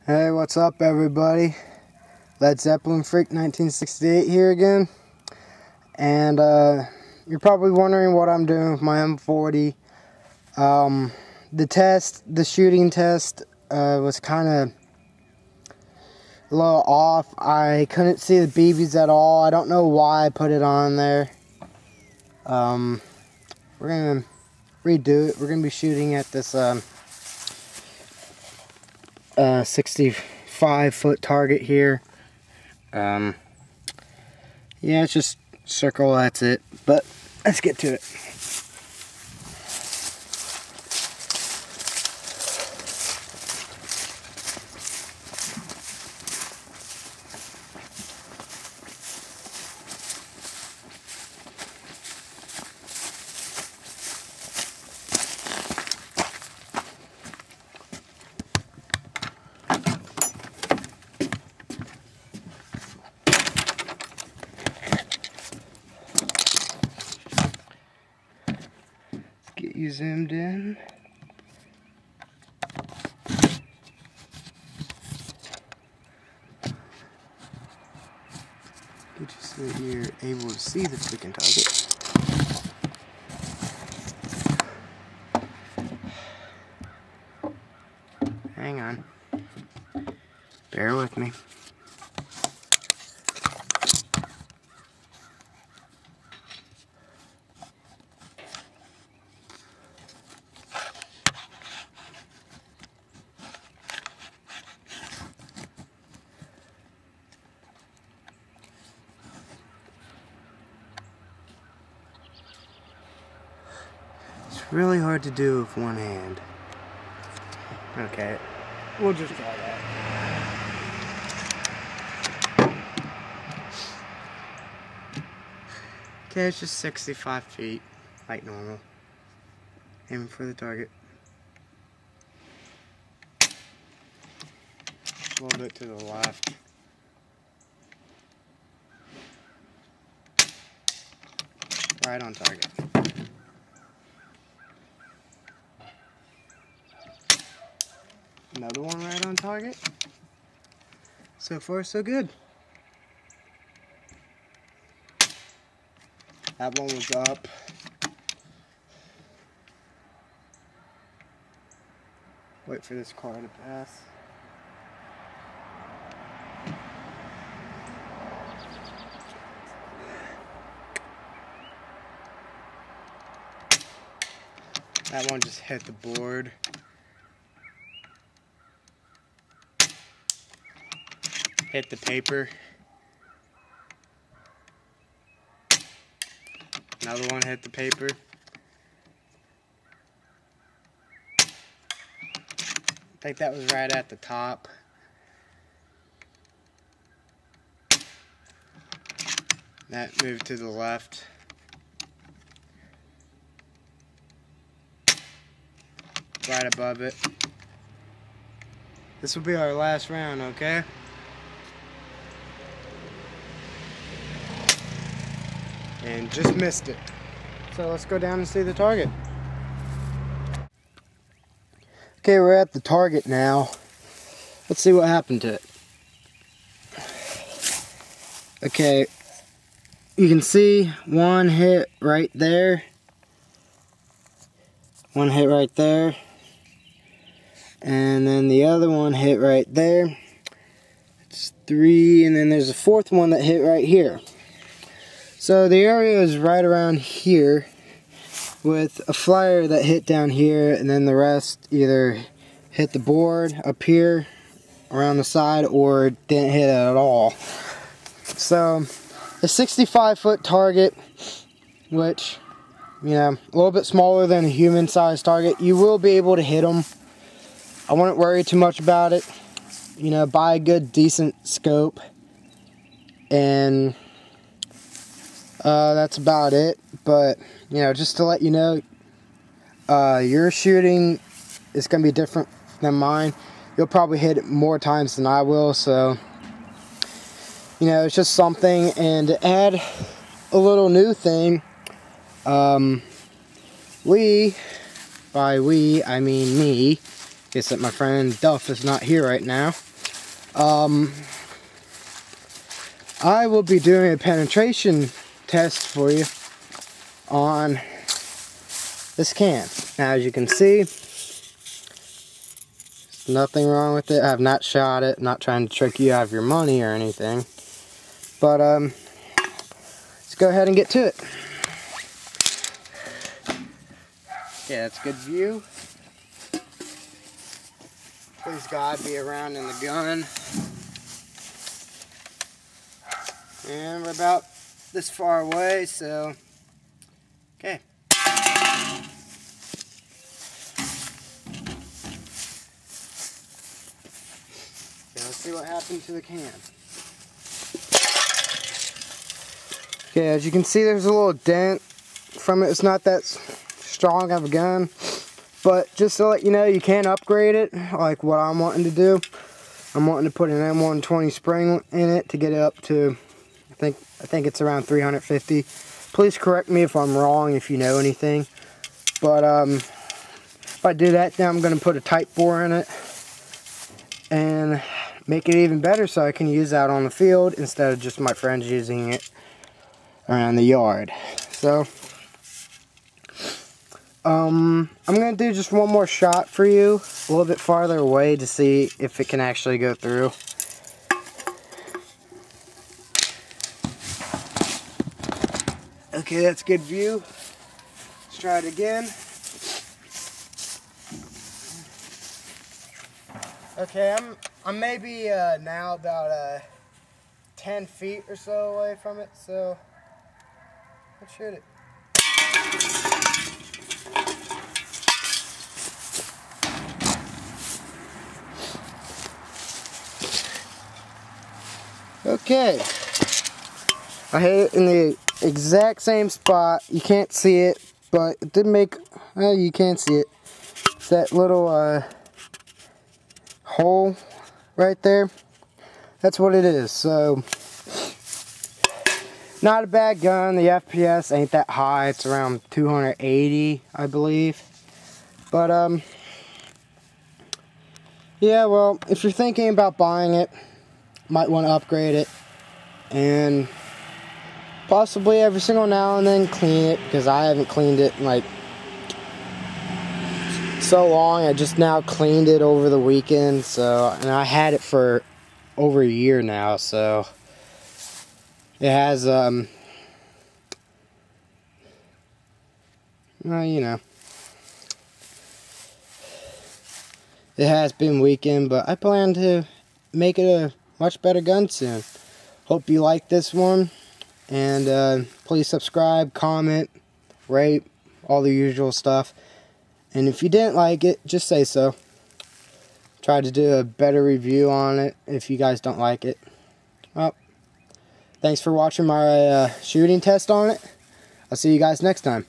Hey, what's up everybody? Led Zeppelin Freak 1968 here again. And you're probably wondering what I'm doing with my M40. The shooting test was kind of a little off. I couldn't see the BBs at all. I don't know why I put it on there. We're gonna redo it. We're gonna be shooting at this 65-foot target here. Yeah, it's just circle, that's it. But let's get to it. Get you zoomed in. Get you so that you're able to see the freaking target. Hang on. Bear with me. Really hard to do with one hand. Okay, we'll just try that. Okay, it's just 65 feet, like normal. Aiming for the target. A little bit to the left. Right on target. Another one right on target. So far, so good. That one was up. Wait for this car to pass. That one just hit the board. Hit the paper. Another one hit the paper. I think that was right at the top. That moved to the left. Right above it. This will be our last round, okay? And just missed it. So let's go down and see the target. Okay, we're at the target now. Let's see what happened to it. Okay, you can see one hit right there. One hit right there. And then the other one hit right there. It's 3, and then there's a fourth one that hit right here. So the area is right around here with a flyer that hit down here, and then the rest either hit the board up here around the side or didn't hit it at all. So a 65-foot target, which, you know, a little bit smaller than a human-sized target, you will be able to hit them. I wouldn't worry too much about it. You know, buy a good, decent scope, and that's about it. But, you know, just to let you know, your shooting is going to be different than mine. You'll probably hit it more times than I will, so, you know, it's just something. And to add a little new thing, by we, I mean me, guess that my friend Duff is not here right now. I will be doing a penetration test for you on this can. Now, as you can see, there's nothing wrong with it. I have not shot it, not trying to trick you out of your money or anything. But let's go ahead and get to it. Okay, that's a good view. Please God be around in the gun. And we're about this far away, so okay. Okay, let's see what happened to the can. Okay, as you can see, there's a little dent from it. It's not that strong of a gun, but just to let you know, you can upgrade it, like what I'm wanting to do. I'm wanting to put an M120 spring in it to get it up to, I think it's around 350. Please correct me if I'm wrong, if you know anything. But if I do that, then I'm going to put a Type 4 in it and make it even better so I can use that on the field instead of just my friends using it around the yard. So I'm going to do just one more shot for you, a little bit farther away, to see if it can actually go through. Okay, that's a good view. Let's try it again. Okay, I'm maybe now about 10 feet or so away from it, so let's shoot it. Okay, I hit it in the exact same spot. You can't see it, but it did make, well, you can see it. It's that little hole right there. That's what it is. So, not a bad gun. The FPS ain't that high. It's around 280, I believe. But, yeah, well, if you're thinking about buying it, might want to upgrade it. And possibly every single now and then clean it, because I haven't cleaned it in like so long. I just now cleaned it over the weekend, so, and I had it for over a year now, so it has well, you know, it has been weakened, but I plan to make it a much better gun soon. Hope you like this one, and please subscribe, comment, rate, all the usual stuff. And if you didn't like it, just say so. Try to do a better review on it if you guys don't like it. Well, thanks for watching my shooting test on it. I'll see you guys next time.